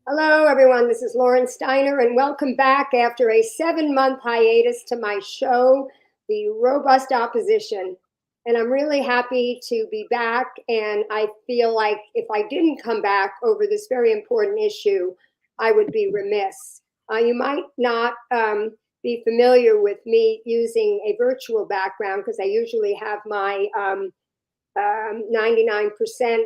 Hello, everyone. This is Lauren Steiner, and welcome back after a 7-month hiatus to my show, The Robust Opposition. And I'm really happy to be back. And I feel like if I didn't come back over this very important issue, I would be remiss. You might not be familiar with me using a virtual background because I usually have my 99%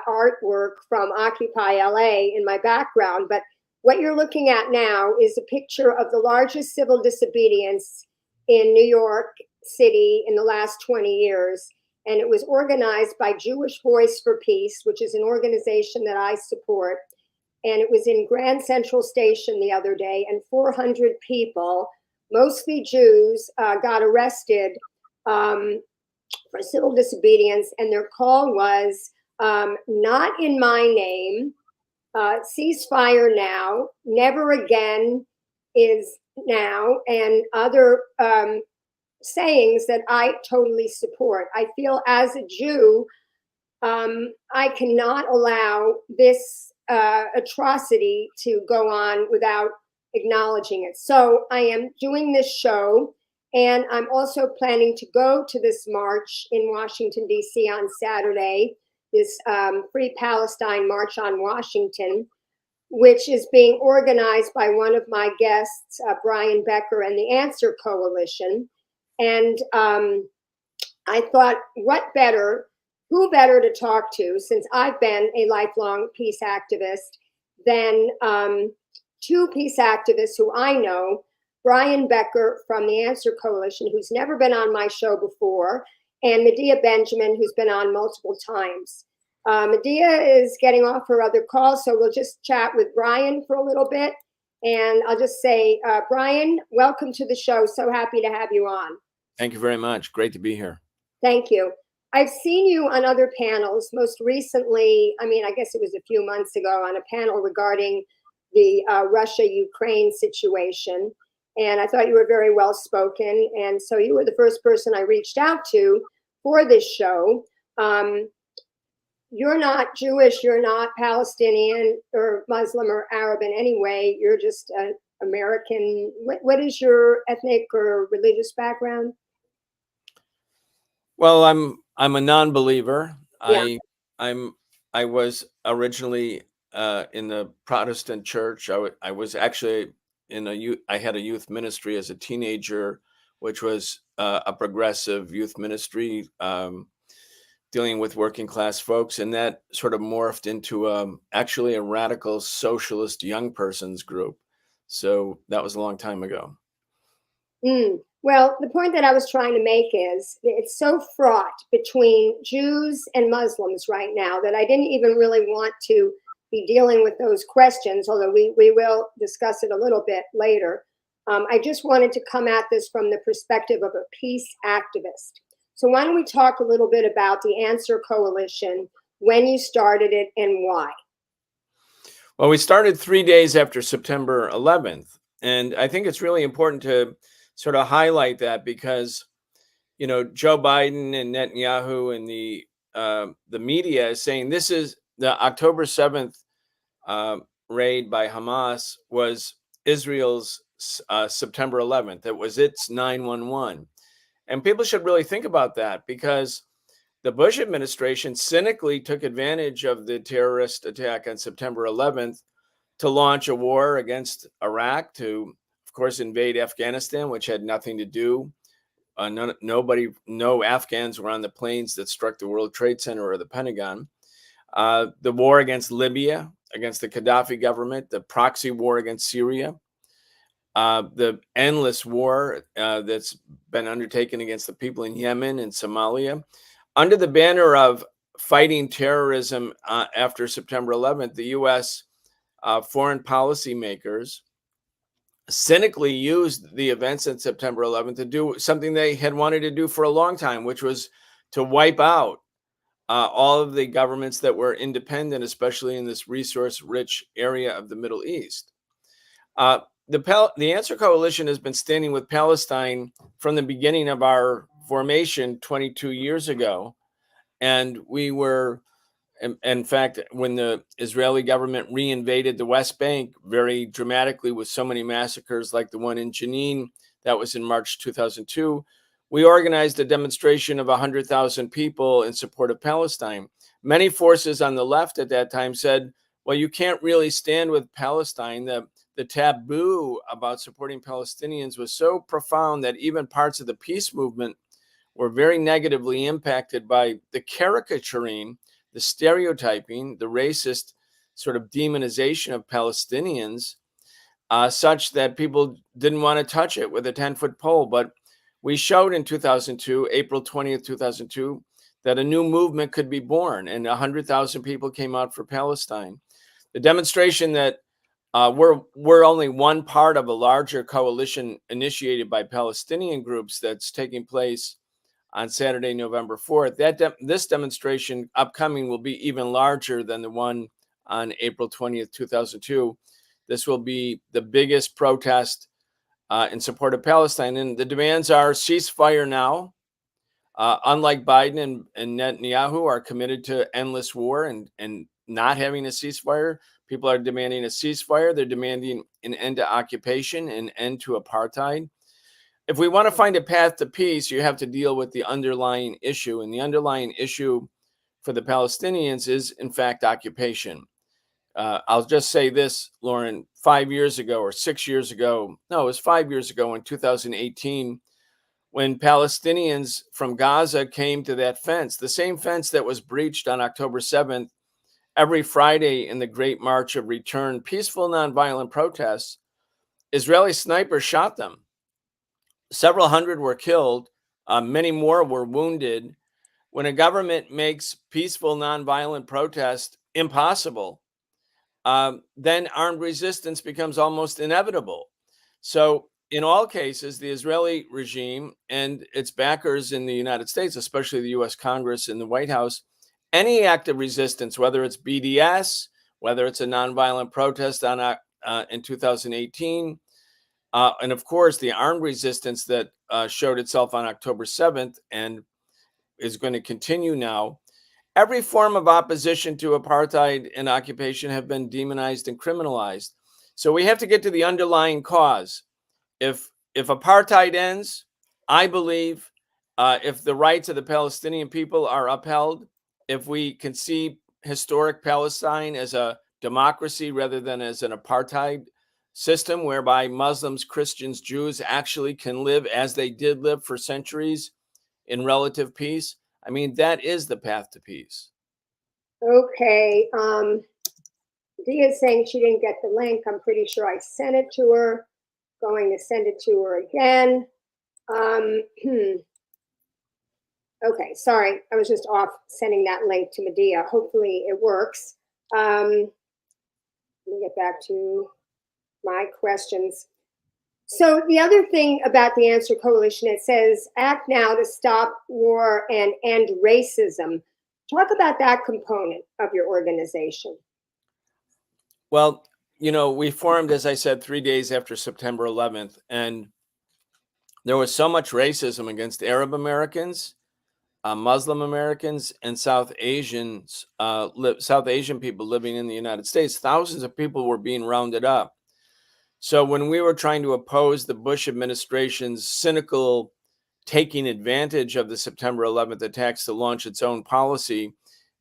artwork from Occupy LA in my background. But what you're looking at now is a picture of the largest civil disobedience in New York City in the last 20 years. And it was organized by Jewish Voice for Peace, which is an organization that I support. And it was in Grand Central Station the other day, and 400 people, mostly Jews, got arrested for civil disobedience, and their call was not in my name, ceasefire now, never again is now, and other sayings that I totally support. I feel as a Jew, I cannot allow this atrocity to go on without acknowledging it. So I am doing this show. And I'm also planning to go to this march in Washington, D.C. on Saturday, this Free Palestine March on Washington, which is being organized by one of my guests, Brian Becker, and the Answer Coalition. And I thought, who better to talk to, since I've been a lifelong peace activist, than two peace activists who I know, Brian Becker from the Answer Coalition, who's never been on my show before, and Medea Benjamin, who's been on multiple times. Medea is getting off her other call, so we'll just chat with Brian for a little bit. And I'll just say, Brian, welcome to the show. So happy to have you on. Thank you very much. Great to be here. Thank you. I've seen you on other panels, most recently, I guess it was a few months ago, on a panel regarding the Russia-Ukraine situation. And I thought you were very well spoken. And so you were the first person I reached out to for this show. You're not Jewish, you're not Palestinian or Muslim or Arab in any way. You're just an American. What is your ethnic or religious background? Well, I'm a non-believer. Yeah. I was originally in the Protestant church. I was actually I had a youth ministry as a teenager, which was a progressive youth ministry dealing with working class folks. And that sort of morphed into actually a radical socialist young person's group. So that was a long time ago. Well, the point that I was trying to make is it's so fraught between Jews and Muslims right now that I didn't even really want to be dealing with those questions, although we will discuss it a little bit later. I just wanted to come at this from the perspective of a peace activist. So why don't we talk a little bit about the Answer Coalition, when you started it and why? Well, we started 3 days after September 11th. And I think it's really important to sort of highlight that because, Joe Biden and Netanyahu and the media is saying this is the October 7th raid by Hamas was Israel's September 11th. It was its 9/11. And people should really think about that because the Bush administration cynically took advantage of the terrorist attack on September 11th to launch a war against Iraq, to, of course, invade Afghanistan, which had nothing to do. No Afghans were on the planes that struck the World Trade Center or the Pentagon. The war against Libya, against the Gaddafi government, the proxy war against Syria, the endless war that's been undertaken against the people in Yemen and Somalia. Under the banner of fighting terrorism after September 11th, the U.S. Foreign policy makers cynically used the events on September 11th to do something they had wanted to do for a long time, which was to wipe out all of the governments that were independent, especially in this resource-rich area of the Middle East. The Answer Coalition has been standing with Palestine from the beginning of our formation 22 years ago. And we were In fact, when the Israeli government reinvaded the West Bank very dramatically with so many massacres like the one in Jenin, that was in March 2002, we organized a demonstration of 100,000 people in support of Palestine. Many forces on the left at that time said, well, you can't really stand with Palestine. The taboo about supporting Palestinians was so profound that even parts of the peace movement were very negatively impacted by the caricaturing, the stereotyping, the racist sort of demonization of Palestinians, such that people didn't want to touch it with a 10-foot pole. But we showed in 2002, April 20th, 2002, that a new movement could be born, and 100,000 people came out for Palestine. The demonstration that we're only one part of a larger coalition initiated by Palestinian groups that's taking place on Saturday, November 4th. This demonstration upcoming will be even larger than the one on April 20th, 2002. This will be the biggest protest in support of Palestine. And the demands are ceasefire now. Unlike Biden and Netanyahu are committed to endless war and not having a ceasefire. People are demanding a ceasefire. They're demanding an end to occupation, an end to apartheid. If we want to find a path to peace, you have to deal with the underlying issue. And the underlying issue for the Palestinians is, in fact, occupation. I'll just say this, Lauren, 5 years ago or 6 years ago, no, it was 5 years ago in 2018, when Palestinians from Gaza came to that fence, the same fence that was breached on October 7th, every Friday in the Great March of Return, peaceful, nonviolent protests, Israeli snipers shot them. Several hundred were killed. Many more were wounded. When a government makes peaceful, nonviolent protest impossible, then armed resistance becomes almost inevitable. So in all cases, the Israeli regime and its backers in the United States, especially the US Congress and the White House, any act of resistance, whether it's BDS, whether it's a nonviolent protest in 2018, and of course, the armed resistance that showed itself on October 7th and is going to continue now. Every form of opposition to apartheid and occupation have been demonized and criminalized. So we have to get to the underlying cause. If apartheid ends, I believe if the rights of the Palestinian people are upheld, if we can see historic Palestine as a democracy rather than as an apartheid system whereby Muslims, Christians, Jews actually can live as they did live for centuries in relative peace, I mean, that is the path to peace. Okay. Dia is saying she didn't get the link. I'm pretty sure I sent it to her. Going to send it to her again. Okay, sorry. I was just off sending that link to Medea. Hopefully it works. Let me get back to my questions. So the other thing about the Answer Coalition, it says, act now to stop war and end racism. Talk about that component of your organization. Well, you know, we formed, as I said, 3 days after September 11th, and there was so much racism against Arab Americans, Muslim Americans, and South Asian people living in the United States. Thousands of people were being rounded up. So when we were trying to oppose the Bush administration's cynical taking advantage of the September 11th attacks to launch its own policy,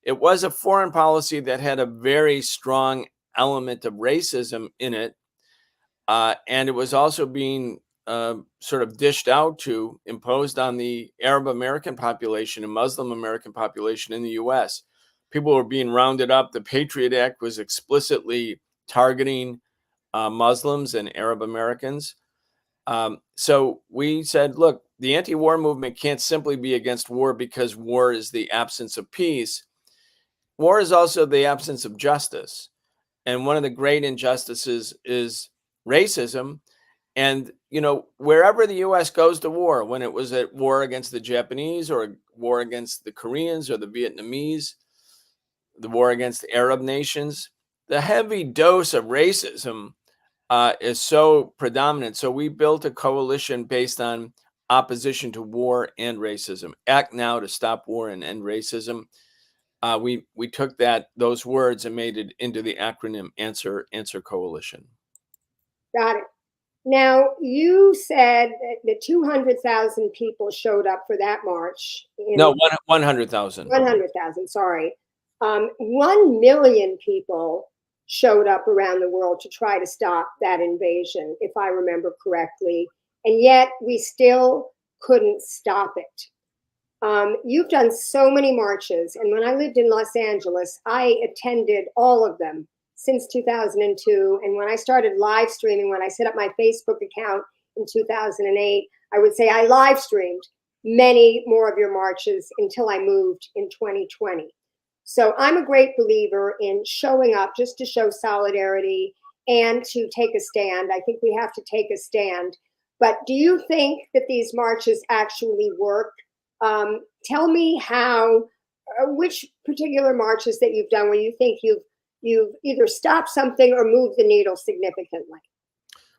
it was a foreign policy that had a very strong element of racism in it. And it was also being sort of dished out to, imposed on the Arab American population and Muslim American population in the US. People were being rounded up. The Patriot Act was explicitly targeting Muslims and Arab Americans. So we said, look, the anti-war movement can't simply be against war because war is the absence of peace. War is also the absence of justice. And one of the great injustices is racism. And, you know, wherever the U.S. goes to war, when it was at war against the Japanese or war against the Koreans or the Vietnamese, the war against the Arab nations, the heavy dose of racism is so predominant. So we built a coalition based on opposition to war and racism. Act now to stop war and end racism. we took those words and made it into the acronym Answer Coalition. Got it. Now, you said that 200,000 people showed up for that march. No, 100,000. 100,000, sorry. 1 million people showed up around the world to try to stop that invasion, if I remember correctly. And yet we still couldn't stop it. You've done so many marches. And when I lived in Los Angeles, I attended all of them since 2002. And when I started live streaming, when I set up my Facebook account in 2008, I would say I live streamed many more of your marches until I moved in 2020. So I'm a great believer in showing up just to show solidarity and to take a stand. I think we have to take a stand. But do you think that these marches actually work? Tell me which particular marches that you've done where you think you've either stopped something or moved the needle significantly.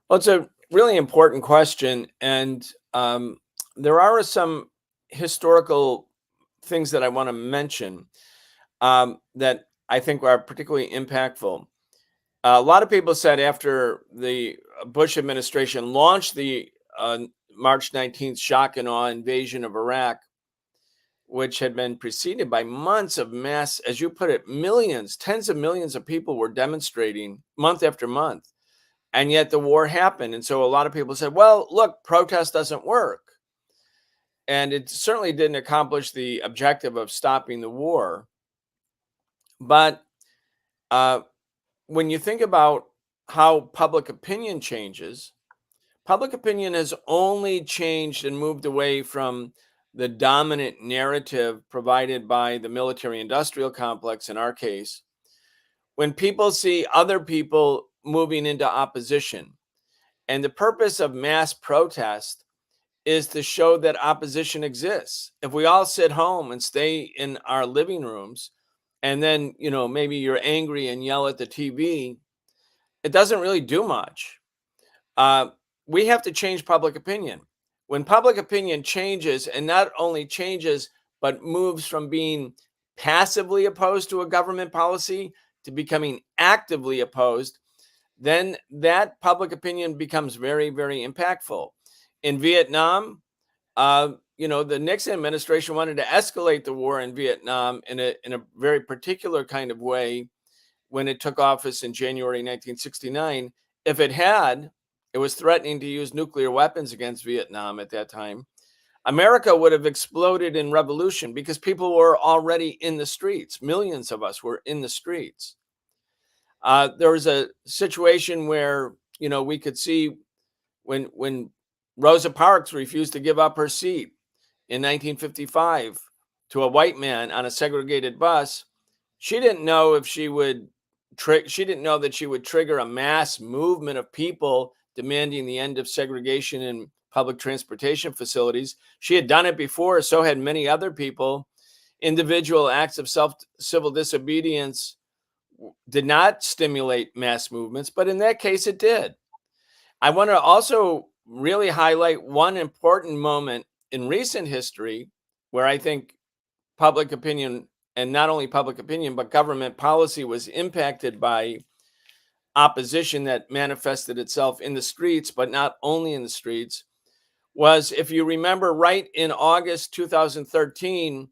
Well, it's a really important question. And there are some historical things that I want to mention that I think are particularly impactful. A lot of people said after the Bush administration launched the March 19th shock and awe invasion of Iraq, which had been preceded by months of mass, as you put it, millions, tens of millions of people were demonstrating month after month. And yet the war happened. And so a lot of people said, well, look, protest doesn't work. And it certainly didn't accomplish the objective of stopping the war. But when you think about how public opinion changes, public opinion has only changed and moved away from the dominant narrative provided by the military-industrial complex, in our case, when people see other people moving into opposition. And the purpose of mass protest is to show that opposition exists. If we all sit home and stay in our living rooms, and then, maybe you're angry and yell at the TV, it doesn't really do much. We have to change public opinion. When public opinion changes, and not only changes, but moves from being passively opposed to a government policy to becoming actively opposed, then that public opinion becomes very, very impactful. In Vietnam, the Nixon administration wanted to escalate the war in Vietnam in a very particular kind of way when it took office in January 1969. If it had, it was threatening to use nuclear weapons against Vietnam at that time. America would have exploded in revolution because people were already in the streets. Millions of us were in the streets. There was a situation where, we could see when Rosa Parks refused to give up her seat in 1955 to a white man on a segregated bus. She didn't know if she would she didn't know that she would trigger a mass movement of people demanding the end of segregation in public transportation facilities. She had done it before, so had many other people. Individual acts of civil disobedience did not stimulate mass movements, but in that case, it did. I want to also really highlight one important moment in recent history where I think public opinion, and not only public opinion, but government policy was impacted by opposition that manifested itself in the streets, but not only in the streets, was, if you remember, right in August 2013,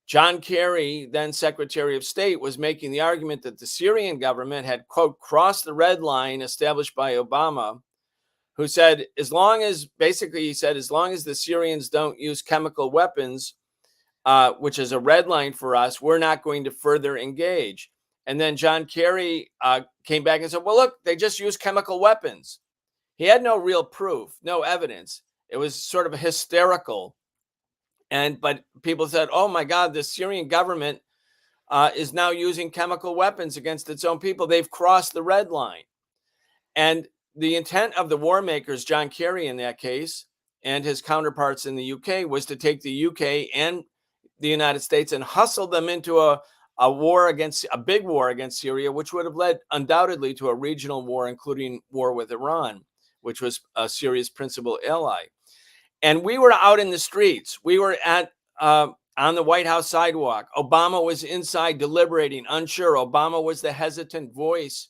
John Kerry, then Secretary of State, was making the argument that the Syrian government had, quote, crossed the red line established by Obama, who said, as long as the Syrians don't use chemical weapons, which is a red line for us, we're not going to further engage. And then John Kerry came back and said, well, look, they just used chemical weapons. He had no real proof, no evidence. It was sort of hysterical. But people said, oh my God, the Syrian government is now using chemical weapons against its own people. They've crossed the red line. And the intent of the war makers, John Kerry in that case, and his counterparts in the UK, was to take the UK and the United States and hustle them into a big war against Syria, which would have led undoubtedly to a regional war, including war with Iran, which was Syria's principal ally. And we were out in the streets. We were at on the White House sidewalk. Obama was inside deliberating, unsure. Obama was the hesitant voice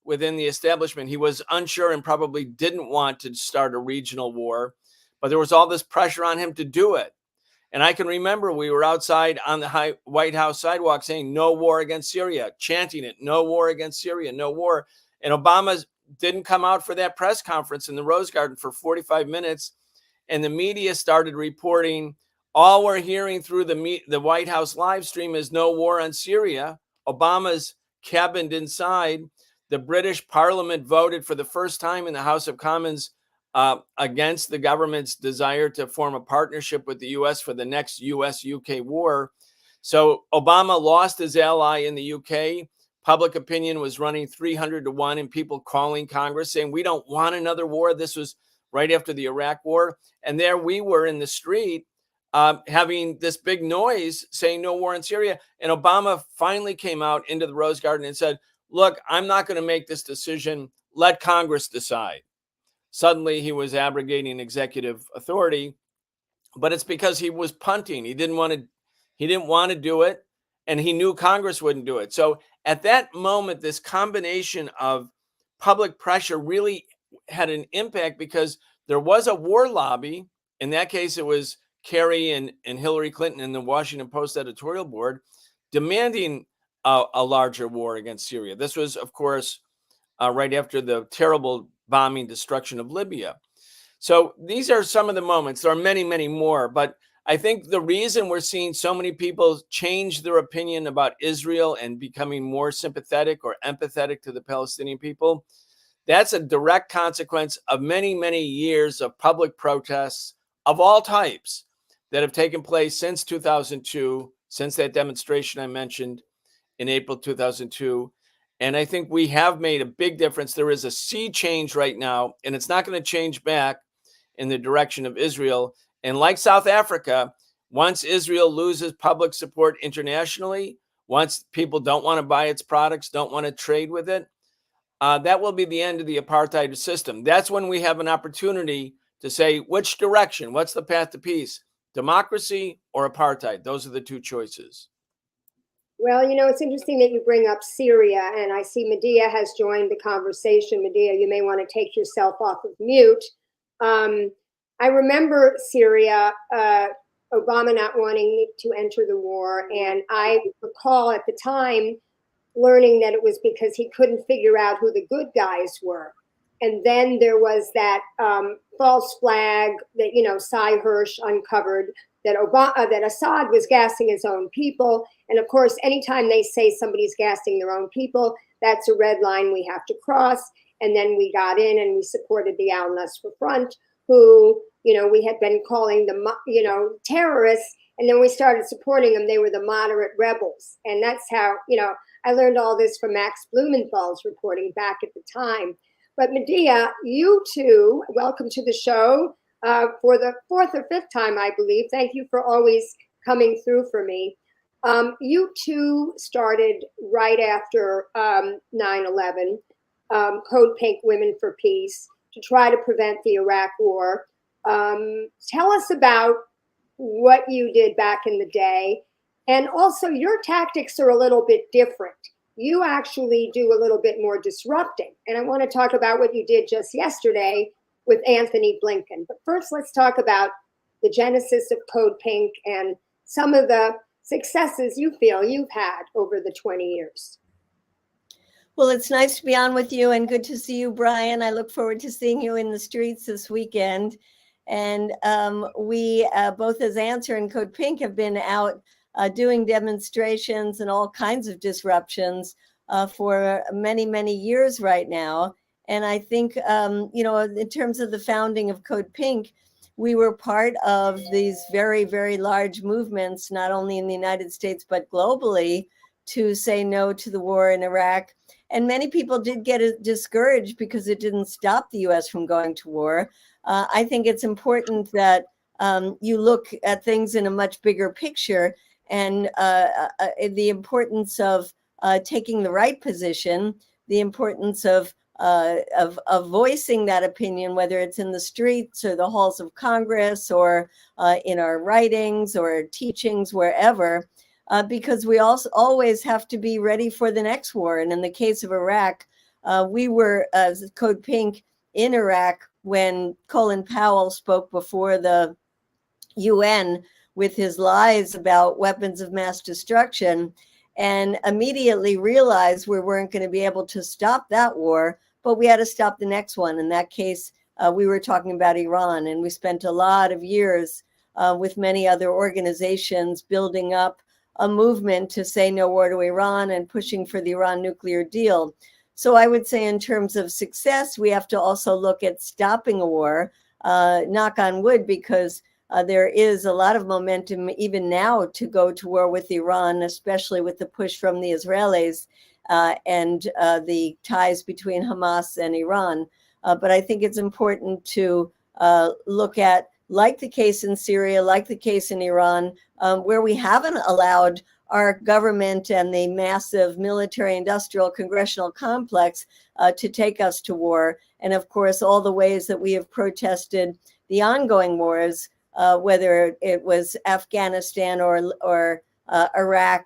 within the establishment. He was unsure and probably didn't want to start a regional war, but there was all this pressure on him to do it. And I can remember we were outside on the White House sidewalk saying no war against Syria, chanting it, no war against Syria, no war. And Obama didn't come out for that press conference in the Rose Garden for 45 minutes. And the media started reporting, all we're hearing through the White House live stream is no war on Syria. Obama's cabined inside. The British Parliament voted for the first time in the House of Commons against the government's desire to form a partnership with the U.S. for the next U.S.-UK war. So Obama lost his ally in the U.K. Public opinion was running 300-1, and people calling Congress saying, we don't want another war. This was right after the Iraq war. And there we were in the street having this big noise saying no war in Syria. And Obama finally came out into the Rose Garden and said, look, I'm not going to make this decision. Let Congress decide. Suddenly, he was abrogating executive authority, but it's because he was punting. He didn't want to do it, and he knew Congress wouldn't do it. So at that moment, this combination of public pressure really had an impact because there was a war lobby. In that case, it was Kerry and Hillary Clinton and the Washington Post editorial board demanding a larger war against Syria. This was, of course, right after the terrible bombing destruction of Libya. So these are some of the moments. There are many, many more. But I think the reason we're seeing so many people change their opinion about Israel and becoming more sympathetic or empathetic to the Palestinian people, that's a direct consequence of many, many years of public protests of all types that have taken place since 2002, since that demonstration I mentioned in April 2002. And I think we have made a big difference. There is a sea change right now, and it's not going to change back in the direction of Israel. And like South Africa, once Israel loses public support internationally, once people don't want to buy its products, don't want to trade with it, that will be the end of the apartheid system. That's when we have an opportunity to say, which direction? What's the path to peace? Democracy or apartheid? Those are the two choices. Well, it's interesting that you bring up Syria, and I see Medea has joined the conversation. Medea, you may want to take yourself off of mute. I remember Syria, Obama not wanting to enter the war, and I recall at the time learning that it was because he couldn't figure out who the good guys were. And then there was that false flag that, Cy Hirsch uncovered, that Assad was gassing his own people. And of course, anytime they say somebody's gassing their own people, that's a red line we have to cross. And then we got in and we supported the Al-Nusra Front, who, we had been calling terrorists. And then we started supporting them. They were the moderate rebels. And that's how, I learned all this from Max Blumenthal's reporting back at the time. But Medea, you too, welcome to the show for the fourth or fifth time, I believe. Thank you for always coming through for me. You too started right after 9/11, Code Pink Women for Peace, to try to prevent the Iraq War. Tell us about what you did back in the day. And also, your tactics are a little bit different. You actually do a little bit more disrupting. And I want to talk about what you did just yesterday with Anthony Blinken. But first, let's talk about the genesis of Code Pink and some of the successes you feel you've had over the 20 years. Well, it's nice to be on with you and good to see you, Brian. I look forward to seeing you in the streets this weekend. And we, both as Answer and Code Pink, have been out doing demonstrations and all kinds of disruptions for many, many years right now. And I think, in terms of the founding of Code Pink, we were part of these very, very large movements, not only in the United States, but globally, to say no to the war in Iraq. And many people did get discouraged because it didn't stop the U.S. from going to war. I think it's important that you look at things in a much bigger picture, and the importance of taking the right position, the importance of of voicing that opinion, whether it's in the streets or the halls of Congress or in our writings or teachings, wherever, because we also always have to be ready for the next war. And in the case of Iraq, we were, as Code Pink, in Iraq when Colin Powell spoke before the UN with his lies about weapons of mass destruction, and immediately realized we weren't going to be able to stop that war, but we had to stop the next one. In that case, we were talking about Iran, and we spent a lot of years with many other organizations building up a movement to say no war to Iran and pushing for the Iran nuclear deal. So I would say in terms of success, we have to also look at stopping a war, knock on wood, because there is a lot of momentum even now to go to war with Iran, especially with the push from the Israelis and the ties between Hamas and Iran. But I think it's important to look at, like the case in Syria, like the case in Iran, where we haven't allowed our government and the massive military industrial congressional complex to take us to war. And of course, all the ways that we have protested the ongoing wars, whether it was Afghanistan or Iraq,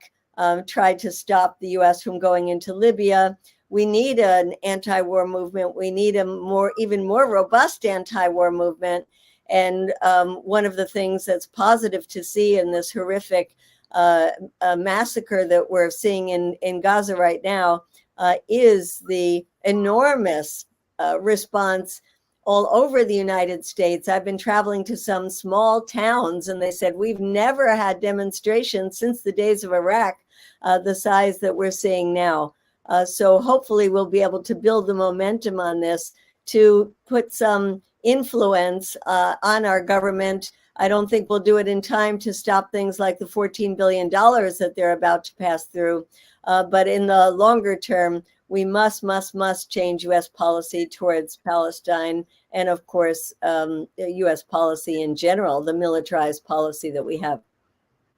tried to stop the US from going into Libya. We need an anti-war movement. We need a even more robust anti-war movement. And one of the things that's positive to see in this horrific massacre that we're seeing in Gaza right now is the enormous response all over the United States. I've been traveling to some small towns, and they said, we've never had demonstrations since the days of Iraq, the size that we're seeing now. So hopefully we'll be able to build the momentum on this to put some influence on our government. I don't think we'll do it in time to stop things like the $14 billion that they're about to pass through. But in the longer term, we must change U.S. policy towards Palestine and, of course, U.S. policy in general, the militarized policy that we have.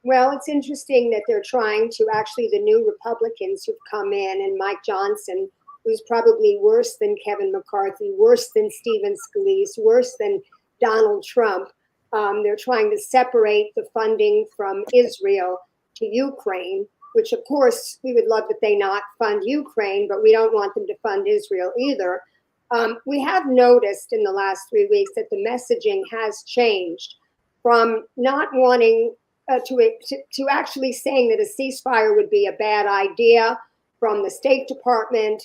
Well, it's interesting that they're trying to actually, the new Republicans who've come in, and Mike Johnson, who's probably worse than Kevin McCarthy, worse than Stephen Scalise, worse than Donald Trump. They're trying to separate the funding from Israel to Ukraine, which of course we would love that they not fund Ukraine, but we don't want them to fund Israel either. We have noticed in the last 3 weeks that the messaging has changed from not wanting to actually saying that a ceasefire would be a bad idea, from the State Department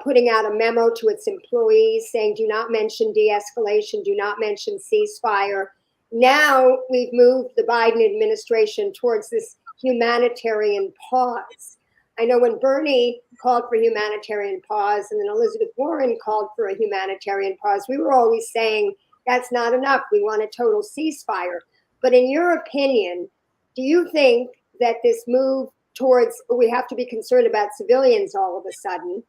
putting out a memo to its employees saying, do not mention de-escalation, do not mention ceasefire. Now we've moved the Biden administration towards this humanitarian pause. I know when Bernie called for humanitarian pause and then Elizabeth Warren called for a humanitarian pause, we were always saying that's not enough. We want a total ceasefire. But in your opinion, do you think that this move towards, we have to be concerned about civilians all of a sudden,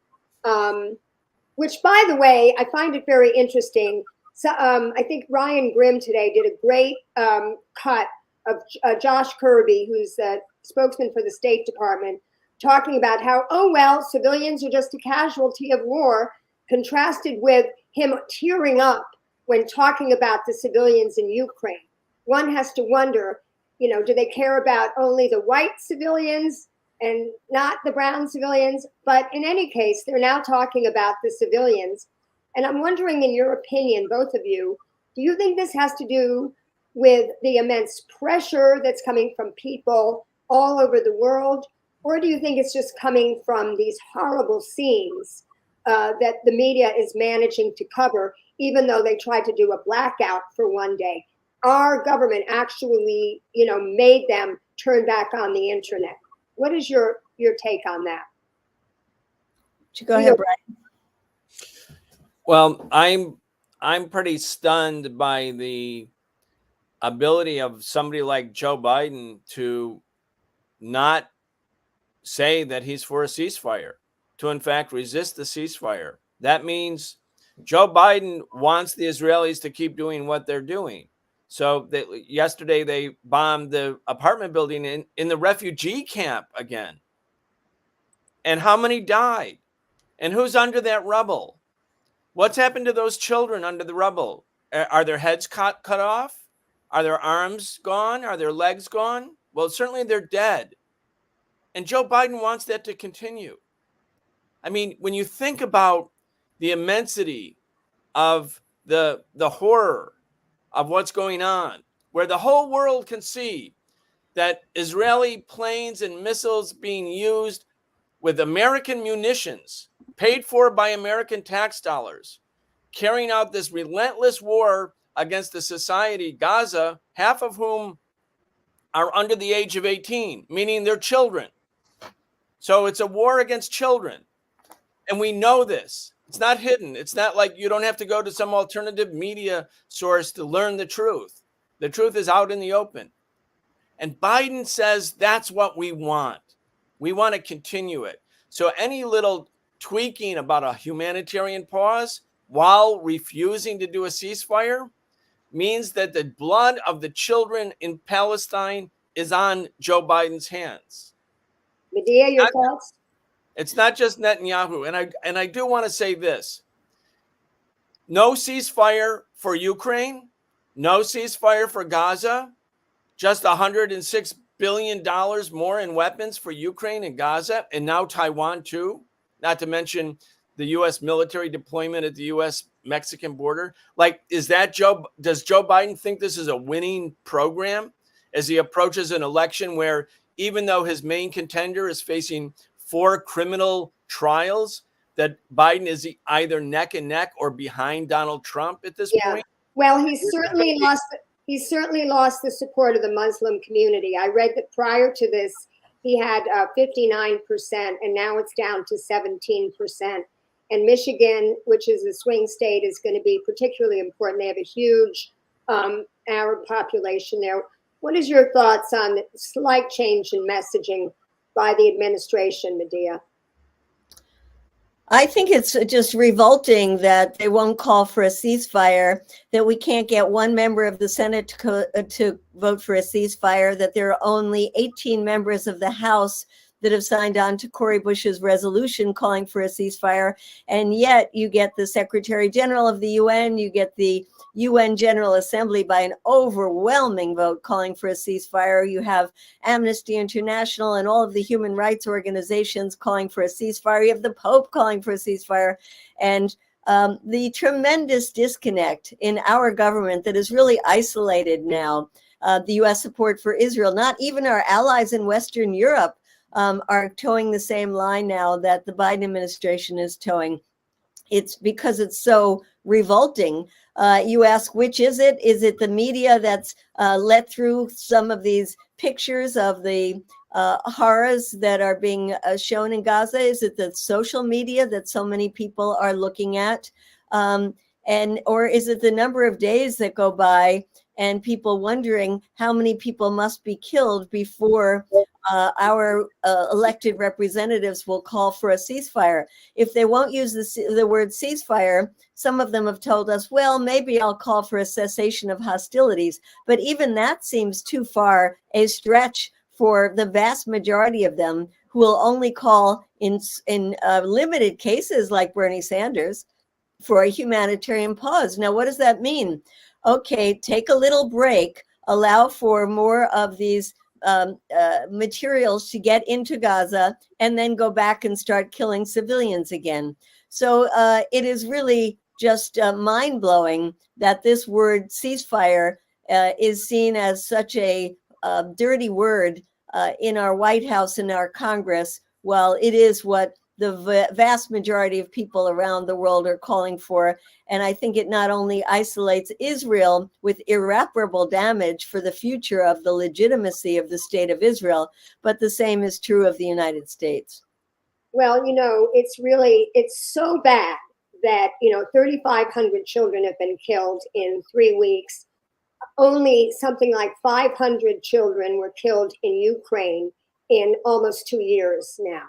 which, by the way, I find it very interesting. So I think Ryan Grimm today did a great cut of Josh Kirby, who's the spokesman for the State Department, talking about how, oh, well, civilians are just a casualty of war, contrasted with him tearing up when talking about the civilians in Ukraine. One has to wonder, you know, do they care about only the white civilians and not the brown civilians? But in any case, they're now talking about the civilians. And I'm wondering, in your opinion, both of you, do you think this has to do with the immense pressure that's coming from people all over the world? Or do you think it's just coming from these horrible scenes that the media is managing to cover, even though they tried to do a blackout for one day? Our government actually, you know, made them turn back on the internet. What is your take on that? Go ahead, Brian. Well, I'm pretty stunned by the ability of somebody like Joe Biden to not say that he's for a ceasefire, to in fact resist the ceasefire. That means Joe Biden wants the Israelis to keep doing what they're doing. So yesterday they bombed the apartment building in the refugee camp again. And how many died? And who's under that rubble? What's happened to those children under the rubble? Are their heads cut off? Are their arms gone? Are their legs gone? Well, certainly they're dead. And Joe Biden wants that to continue. I mean, when you think about the immensity of the horror of what's going on, where the whole world can see that Israeli planes and missiles being used with American munitions paid for by American tax dollars, carrying out this relentless war against the society, Gaza, half of whom are under the age of 18, meaning they're children. So it's a war against children. And we know this. It's not hidden. It's not like you don't have to go to some alternative media source to learn the truth. The truth is out in the open. And Biden says that's what we want. We want to continue it. So any little tweaking about a humanitarian pause while refusing to do a ceasefire means that the blood of the children in Palestine is on Joe Biden's hands. Medea, your thoughts? It's not just Netanyahu. And I do want to say this. No ceasefire for Ukraine, no ceasefire for Gaza, just $106 billion more in weapons for Ukraine and Gaza, and now Taiwan too, not to mention the U.S. military deployment at the U.S.-Mexican border. Like, does Joe Biden think this is a winning program as he approaches an election where even though his main contender is facing 4 criminal trials, that Biden is either neck and neck or behind Donald Trump at this point? Well, he's certainly lost the support of the Muslim community. I read that prior to this, he had 59%, and now it's down to 17%. And Michigan, which is a swing state, is going to be particularly important. They have a huge Arab population there. What is your thoughts on the slight change in messaging by the administration, Medea? I think it's just revolting that they won't call for a ceasefire, that we can't get one member of the Senate to vote for a ceasefire, that there are only 18 members of the House that have signed on to Cory Bush's resolution calling for a ceasefire. And yet you get the Secretary General of the UN, you get the UN General Assembly by an overwhelming vote calling for a ceasefire. You have Amnesty International and all of the human rights organizations calling for a ceasefire. You have the Pope calling for a ceasefire. And the tremendous disconnect in our government that is really isolated now. The US support for Israel, not even our allies in Western Europe are towing the same line now that the Biden administration is towing. It's because it's so revolting. You ask, which is it? Is it the media that's let through some of these pictures of the horrors that are being shown in Gaza? Is it the social media that so many people are looking at? Or is it the number of days that go by and people wondering how many people must be killed before our elected representatives will call for a ceasefire? If they won't use the word ceasefire, some of them have told us, well, maybe I'll call for a cessation of hostilities. But even that seems too far a stretch for the vast majority of them, who will only call in limited cases like Bernie Sanders for a humanitarian pause. Now, what does that mean? Okay, take a little break, allow for more of these materials to get into Gaza, and then go back and start killing civilians again. So it is really just mind-blowing that this word ceasefire is seen as such a dirty word in our White House and our Congress, while it is what the vast majority of people around the world are calling for. And I think it not only isolates Israel with irreparable damage for the future of the legitimacy of the state of Israel, but the same is true of the United States. Well, it's so bad that, 3,500 children have been killed in 3 weeks. Only something like 500 children were killed in Ukraine in almost 2 years now.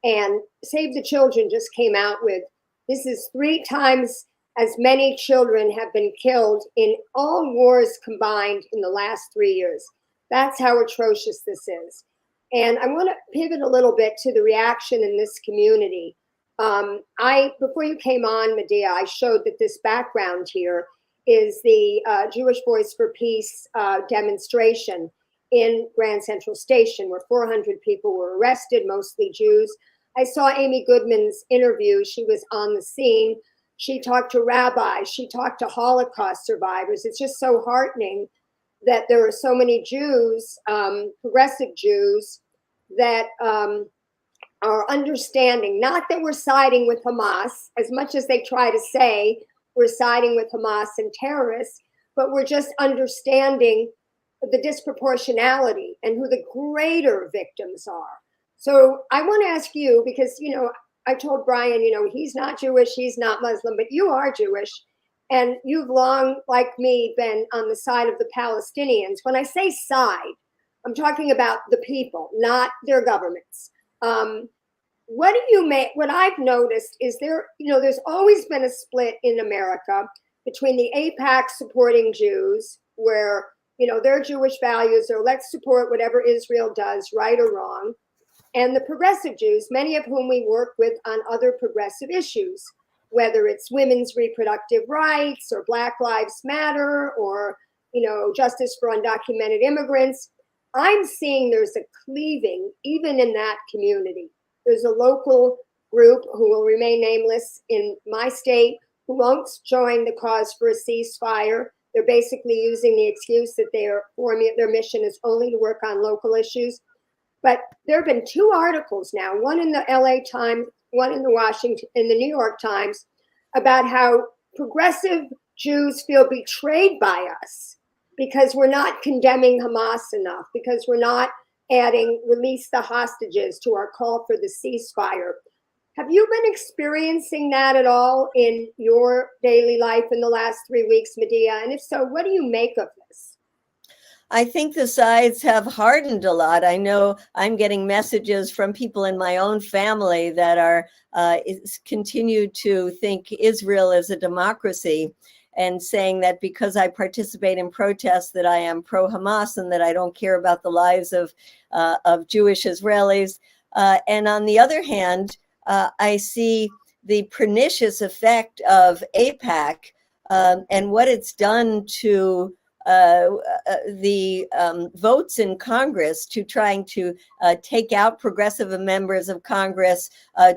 And Save the Children just came out with, this is 3 times as many children have been killed in all wars combined in the last 3 years. That's how atrocious this is. And I want to pivot a little bit to the reaction in this community. Before you came on, Medea, I showed that this background here is the Jewish Voice for Peace demonstration in Grand Central Station, where 400 people were arrested, mostly Jews. I saw Amy Goodman's interview. She was on the scene. She talked to rabbis. She talked to Holocaust survivors. It's just so heartening that there are so many Jews, progressive Jews, that are understanding, not that we're siding with Hamas, as much as they try to say we're siding with Hamas and terrorists, but we're just understanding the disproportionality and who the greater victims are. So I want to ask you, because, I told Brian, he's not Jewish, he's not Muslim, but you are Jewish. And you've long, like me, been on the side of the Palestinians. When I say side, I'm talking about the people, not their governments. What do you make? What I've noticed is there's always been a split in America between the AIPAC supporting Jews, where, their Jewish values are let's support whatever Israel does, right or wrong, and the progressive Jews, many of whom we work with on other progressive issues, whether it's women's reproductive rights or Black Lives Matter or, justice for undocumented immigrants. I'm seeing there's a cleaving even in that community. There's a local group who will remain nameless in my state who won't join the cause for a ceasefire. They're basically using the excuse that their mission is only to work on local issues. But there have been 2 articles now, one in the LA Times, one in the New York Times, about how progressive Jews feel betrayed by us because we're not condemning Hamas enough, because we're not adding release the hostages to our call for the ceasefire. Have you been experiencing that at all in your daily life in the last 3 weeks, Medea? And if so, what do you make of this? I think the sides have hardened a lot. I know I'm getting messages from people in my own family that are continue to think Israel is a democracy, and saying that because I participate in protests that I am pro-Hamas and that I don't care about the lives of Jewish Israelis. And on the other hand, I see the pernicious effect of AIPAC and what it's done to the votes in Congress, to trying to take out progressive members of Congress,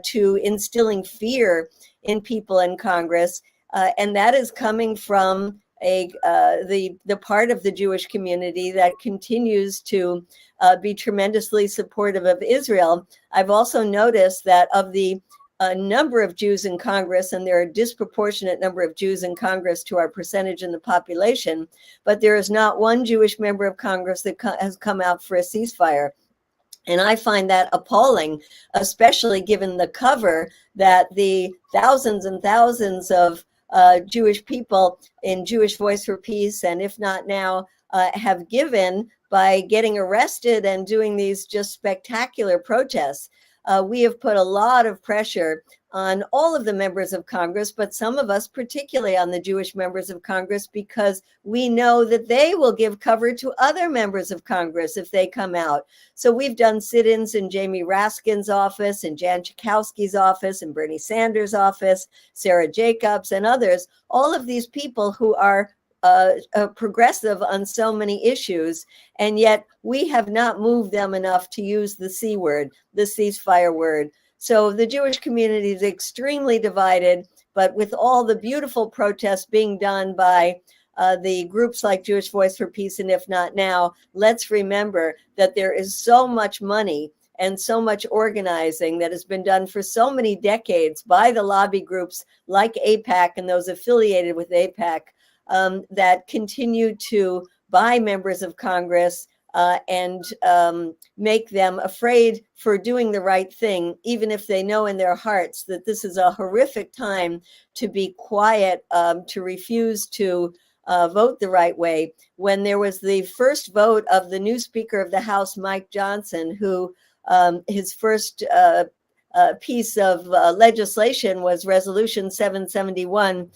to instilling fear in people in Congress. And that is coming from the part of the Jewish community that continues to be tremendously supportive of Israel. I've also noticed that of the number of Jews in Congress, and there are a disproportionate number of Jews in Congress to our percentage in the population, but there is not one Jewish member of Congress that has come out for a ceasefire. And I find that appalling, especially given the cover that the thousands and thousands of Jewish people in Jewish Voice for Peace, and if not now, have given by getting arrested and doing these just spectacular protests. We have put a lot of pressure on all of the members of Congress, but some of us, particularly on the Jewish members of Congress, because we know that they will give cover to other members of Congress if they come out. So we've done sit-ins in Jamie Raskin's office, and Jan Schakowsky's office, and Bernie Sanders' office, Sarah Jacobs, and others, all of these people who are progressive on so many issues, and yet we have not moved them enough to use the C word, the ceasefire word. So the Jewish community is extremely divided, but with all the beautiful protests being done by the groups like Jewish Voice for Peace and If Not Now, let's remember that there is so much money and so much organizing that has been done for so many decades by the lobby groups like AIPAC and those affiliated with AIPAC, that continue to buy members of Congress and make them afraid for doing the right thing, even if they know in their hearts that this is a horrific time to be quiet, to refuse to vote the right way. When there was the first vote of the new Speaker of the House, Mike Johnson, who his first piece of legislation was Resolution 771,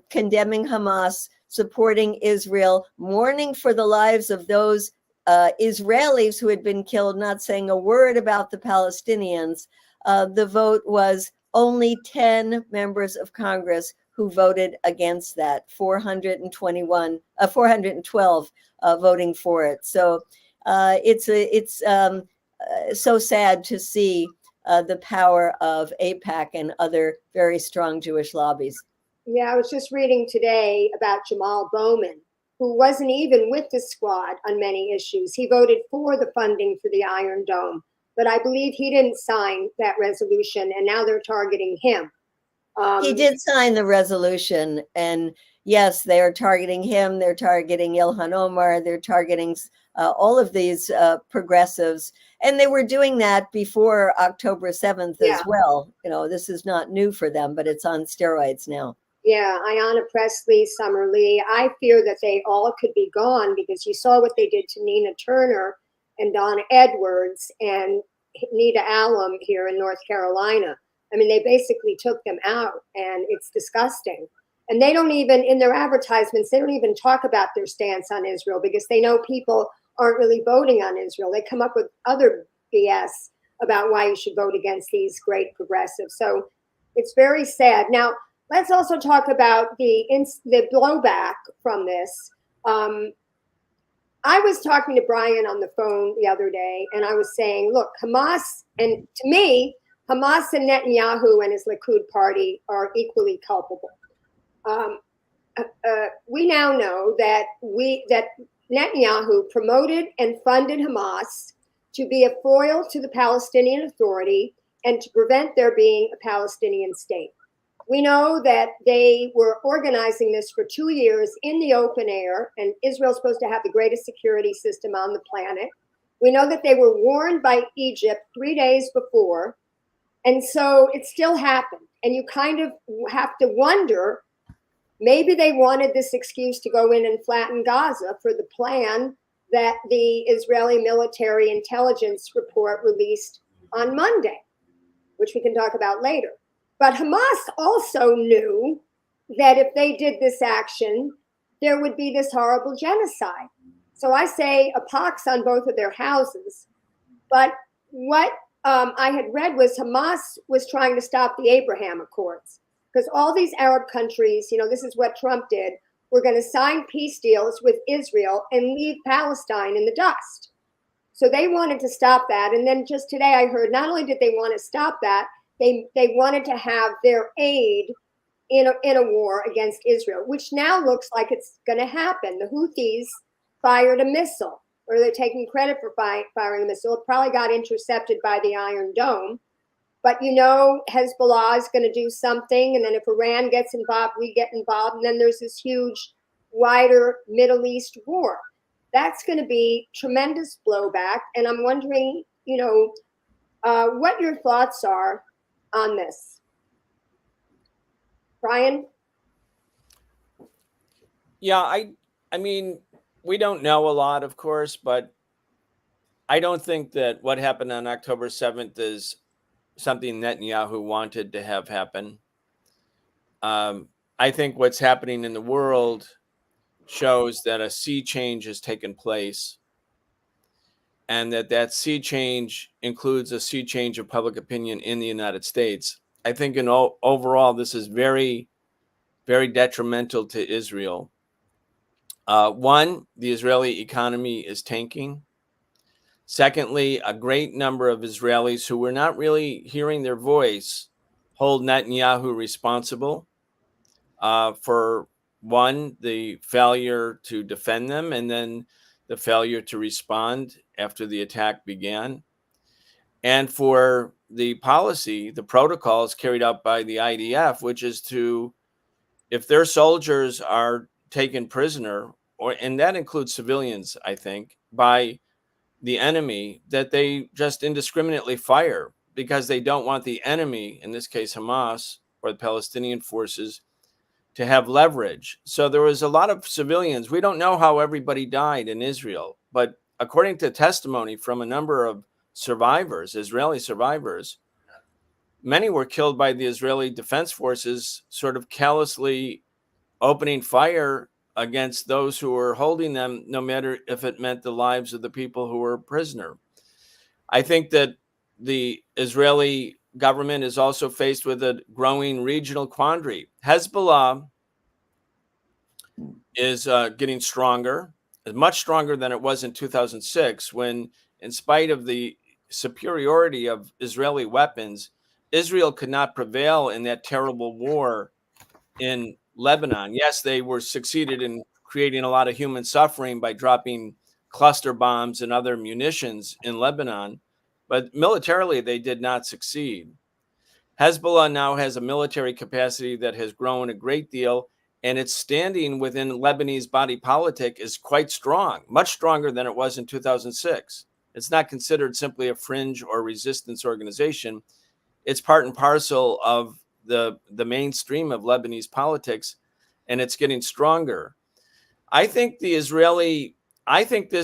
condemning Hamas, supporting Israel, mourning for the lives of those Israelis who had been killed, not saying a word about the Palestinians. The vote was only 10 members of Congress who voted against that, 412 voting for it. So it's so sad to see the power of AIPAC and other very strong Jewish lobbies. Yeah, I was just reading today about Jamal Bowman, who wasn't even with the squad on many issues. He voted for the funding for the Iron Dome, but I believe he didn't sign that resolution, and now they're targeting him. He did sign the resolution, and yes, they are targeting him. They're targeting Ilhan Omar. They're targeting all of these progressives, and they were doing that before October 7th as well. You know, this is not new for them, but it's on steroids now. Yeah, Ayanna Pressley, Summer Lee. I fear that they all could be gone, because you saw what they did to Nina Turner and Donna Edwards and Nita Alum here in North Carolina. I mean, they basically took them out, and it's disgusting. And they don't even, in their advertisements, they don't even talk about their stance on Israel, because they know people aren't really voting on Israel. They come up with other BS about why you should vote against these great progressives. So it's very sad. Now, let's also talk about the blowback from this. I was talking to Brian on the phone the other day, and I was saying, look, Hamas, and to me, Hamas and Netanyahu and his Likud party are equally culpable. We now know that Netanyahu promoted and funded Hamas to be a foil to the Palestinian Authority and to prevent there being a Palestinian state. We know that they were organizing this for 2 years in the open air, and Israel's supposed to have the greatest security system on the planet. We know that they were warned by Egypt 3 days before. And so it still happened. And you kind of have to wonder, maybe they wanted this excuse to go in and flatten Gaza for the plan that the Israeli military intelligence report released on Monday, which we can talk about later. But Hamas also knew that if they did this action, there would be this horrible genocide. So I say a pox on both of their houses. But what I had read was Hamas was trying to stop the Abraham Accords, because all these Arab countries, you know, this is what Trump did, were going to sign peace deals with Israel and leave Palestine in the dust. So they wanted to stop that. And then just today I heard not only did they want to stop that, they wanted to have their aid in a war against Israel, which now looks like it's going to happen. The Houthis fired a missile, or they're taking credit for firing a missile. It probably got intercepted by the Iron Dome. But, you know, Hezbollah is going to do something. And then if Iran gets involved, we get involved. And then there's this huge, wider Middle East war. That's going to be tremendous blowback. And I'm wondering, you know, what your thoughts are on this. Brian? Yeah, I mean, we don't know a lot, of course, but I don't think that what happened on October 7th is something Netanyahu wanted to have happen. I think what's happening in the world shows that a sea change has taken place, and that sea change includes a sea change of public opinion in the United States. I think overall, this is very, very detrimental to Israel. One, the Israeli economy is tanking. Secondly, a great number of Israelis who were not really hearing their voice hold Netanyahu responsible for, one, the failure to defend them, and then the failure to respond after the attack began, and for the policy, the protocols carried out by the IDF, which is to, if their soldiers are taken prisoner, and that includes civilians, I think, by the enemy, that they just indiscriminately fire, because they don't want the enemy, in this case Hamas or the Palestinian forces, to have leverage. So there was a lot of civilians. We don't know how everybody died in Israel, but according to testimony from a number of survivors, Israeli survivors, many were killed by the Israeli defense forces sort of callously opening fire against those who were holding them, no matter if it meant the lives of the people who were a prisoner. I think that the Israeli government is also faced with a growing regional quandary. Hezbollah is getting stronger, much stronger than it was in 2006, when, in spite of the superiority of Israeli weapons, Israel could not prevail in that terrible war in Lebanon. Yes, they were succeeded in creating a lot of human suffering by dropping cluster bombs and other munitions in Lebanon, but militarily they did not succeed. Hezbollah now has a military capacity that has grown a great deal, and its standing within Lebanese body politic is quite strong, much stronger than it was in 2006. It's not considered simply a fringe or resistance organization. It's part and parcel of the mainstream of Lebanese politics, and it's getting stronger. I think this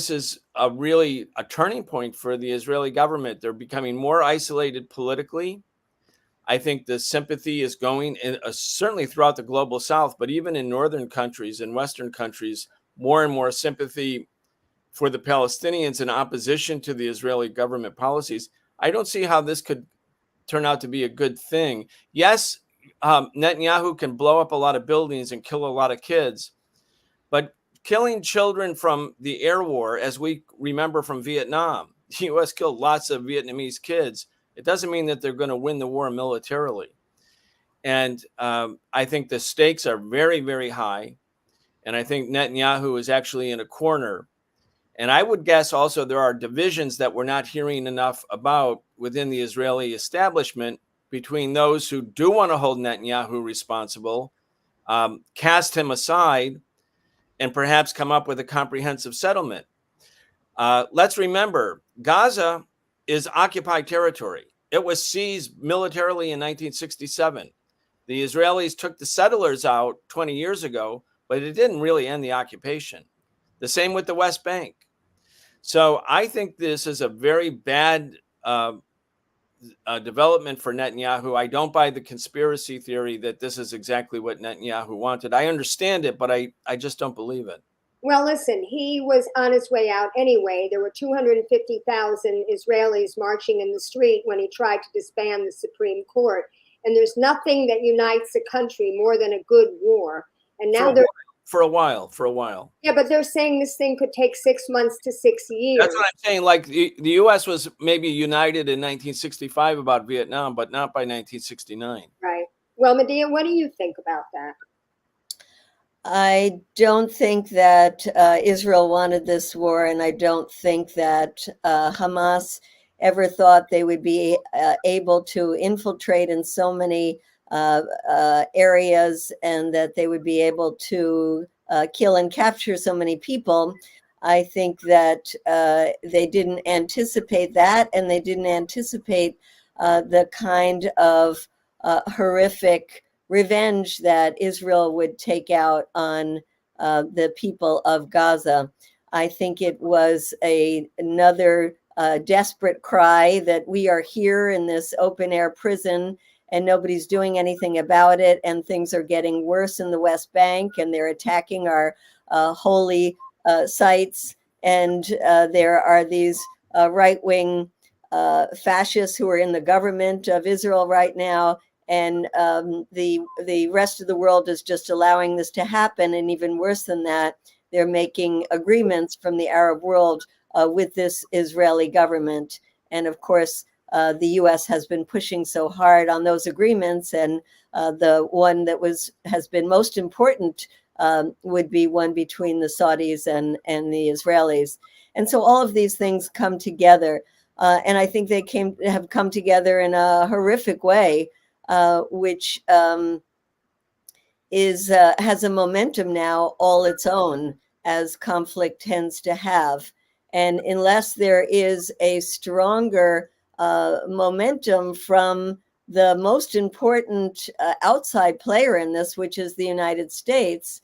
is really a turning point for the Israeli government. They're becoming more isolated politically. I think the sympathy is going certainly throughout the global South, but even in northern countries and Western countries, more and more sympathy for the Palestinians in opposition to the Israeli government policies. I don't see how this could turn out to be a good thing. Yes, Netanyahu can blow up a lot of buildings and kill a lot of kids, but killing children from the air war, as we remember from Vietnam, the U.S. killed lots of Vietnamese kids. It doesn't mean that they're going to win the war militarily. And I think the stakes are very, very high. And I think Netanyahu is actually in a corner. And I would guess also there are divisions that we're not hearing enough about within the Israeli establishment between those who do want to hold Netanyahu responsible, cast him aside, and perhaps come up with a comprehensive settlement. Let's remember, Gaza is occupied territory. It was seized militarily in 1967. The Israelis took the settlers out 20 years ago, but it didn't really end the occupation. The same with the West Bank. So I think this is a very bad development for Netanyahu. I don't buy the conspiracy theory that this is exactly what Netanyahu wanted. I understand it, but I just don't believe it. Well, listen, he was on his way out anyway. There were 250,000 Israelis marching in the street when he tried to disband the Supreme Court. And there's nothing that unites a country more than a good war. And now for a while. Yeah, but they're saying this thing could take 6 months to 6 years. That's what I'm saying. Like the U.S. was maybe united in 1965 about Vietnam, but not by 1969. Right. Well, Medea, what do you think about that? I don't think that Israel wanted this war, and I don't think that Hamas ever thought they would be able to infiltrate in so many areas and that they would be able to kill and capture so many people. I think that they didn't anticipate that, and they didn't anticipate the kind of horrific revenge that Israel would take out on the people of Gaza. I think it was another desperate cry that we are here in this open air prison and nobody's doing anything about it, and things are getting worse in the West Bank, and they're attacking our holy sites, and there are these right-wing fascists who are in the government of Israel right now. And the rest of the world is just allowing this to happen. And even worse than that, they're making agreements from the Arab world with this Israeli government. And of course, the U.S. has been pushing so hard on those agreements. And the one that has been most important would be one between the Saudis and the Israelis. And so all of these things come together. And I think they have come together in a horrific way. Which has a momentum now all its own, as conflict tends to have. And unless there is a stronger momentum from the most important outside player in this, which is the United States,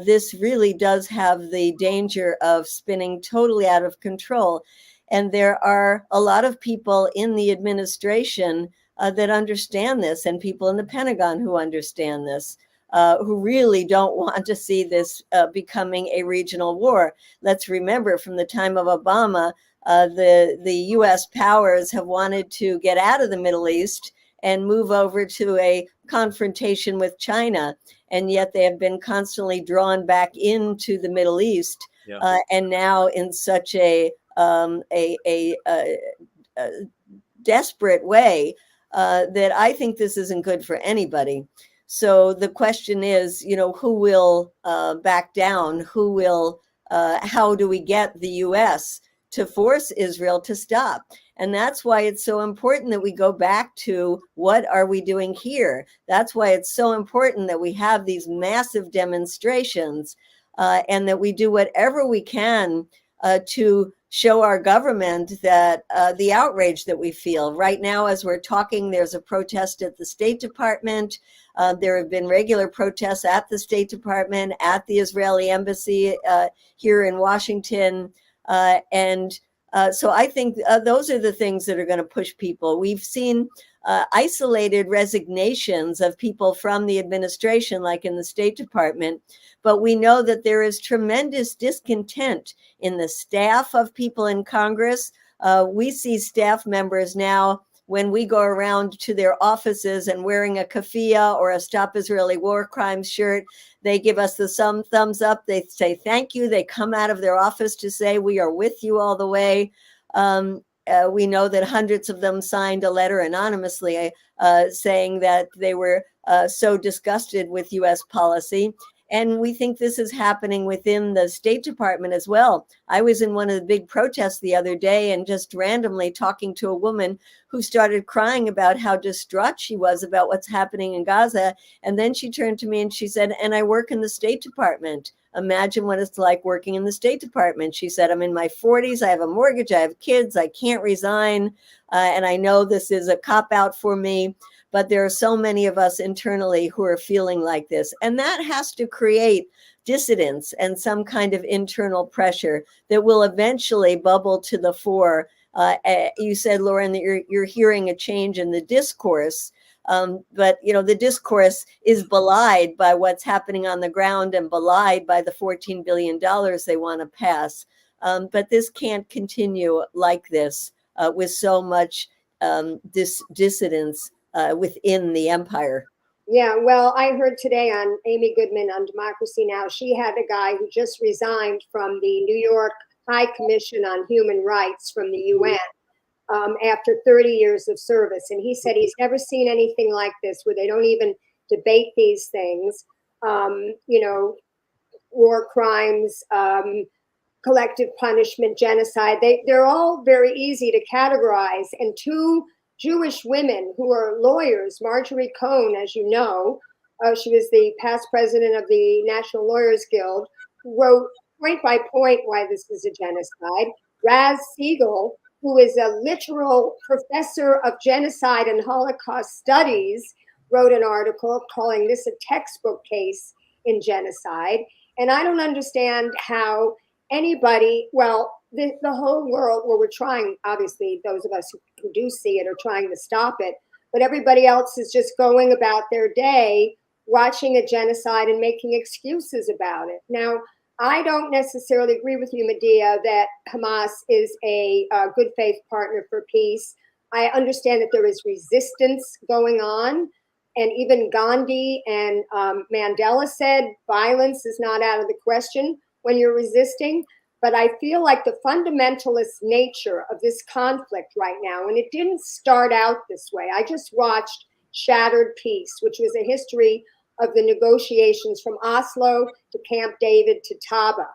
this really does have the danger of spinning totally out of control. And there are a lot of people in the administration that understand this, and people in the Pentagon who understand this, who really don't want to see this becoming a regional war. Let's remember, from the time of Obama, the U.S. powers have wanted to get out of the Middle East and move over to a confrontation with China, and yet they have been constantly drawn back into the Middle East, and now in such a desperate way that I think this isn't good for anybody. So the question is, who will back down? Who will? How do we get the U.S. to force Israel to stop? And that's why it's so important that we go back to what are we doing here? That's why it's so important that we have these massive demonstrations and that we do whatever we can to show our government that the outrage that we feel. Right now, as we're talking, there's a protest at the State Department. There have been regular protests at the State Department, at the Israeli embassy here in Washington. So I think those are the things that are going to push people. We've seen isolated resignations of people from the administration, like in the State Department, but we know that there is tremendous discontent in the staff of people in Congress. We see staff members now, when we go around to their offices and wearing a keffiyeh or a Stop Israeli War Crimes shirt, they give us the thumbs up. They say thank you. They come out of their office to say we are with you all the way. We know that hundreds of them signed a letter anonymously saying that they were so disgusted with U.S. policy. And we think this is happening within the State Department as well. I was in one of the big protests the other day and just randomly talking to a woman who started crying about how distraught she was about what's happening in Gaza. And then she turned to me and she said, and I work in the State Department. Imagine what it's like working in the State Department. She said, I'm in my 40s. I have a mortgage. I have kids. I can't resign. And I know this is a cop-out for me. But there are so many of us internally who are feeling like this. And that has to create dissidence and some kind of internal pressure that will eventually bubble to the fore. You said, Lauren, that you're hearing a change in the discourse. But, the discourse is belied by what's happening on the ground and belied by the $14 billion they want to pass. But this can't continue like this with so much dissidence within the empire. Yeah, well, I heard today on Amy Goodman on Democracy Now!, she had a guy who just resigned from the New York High Commission on Human Rights from the UN after 30 years of service. And he said he's never seen anything like this where they don't even debate these things, war crimes, collective punishment, genocide. They're all very easy to categorize. And two Jewish women who are lawyers, Marjorie Cohn, as you know, she was the past president of the National Lawyers Guild, wrote point by point why this is a genocide. Raz Siegel, who is a literal professor of genocide and Holocaust studies, wrote an article calling this a textbook case in genocide. And I don't understand how anybody, the whole world, we're trying, obviously, those of us who do see it are trying to stop it, but everybody else is just going about their day watching a genocide and making excuses about it. Now, I don't necessarily agree with you, Medea, that Hamas is a good faith partner for peace. I understand that there is resistance going on, and even Gandhi and Mandela said violence is not out of the question when you're resisting. But I feel like the fundamentalist nature of this conflict right now, and it didn't start out this way. I just watched Shattered Peace, which was a history of the negotiations from Oslo to Camp David to Taba.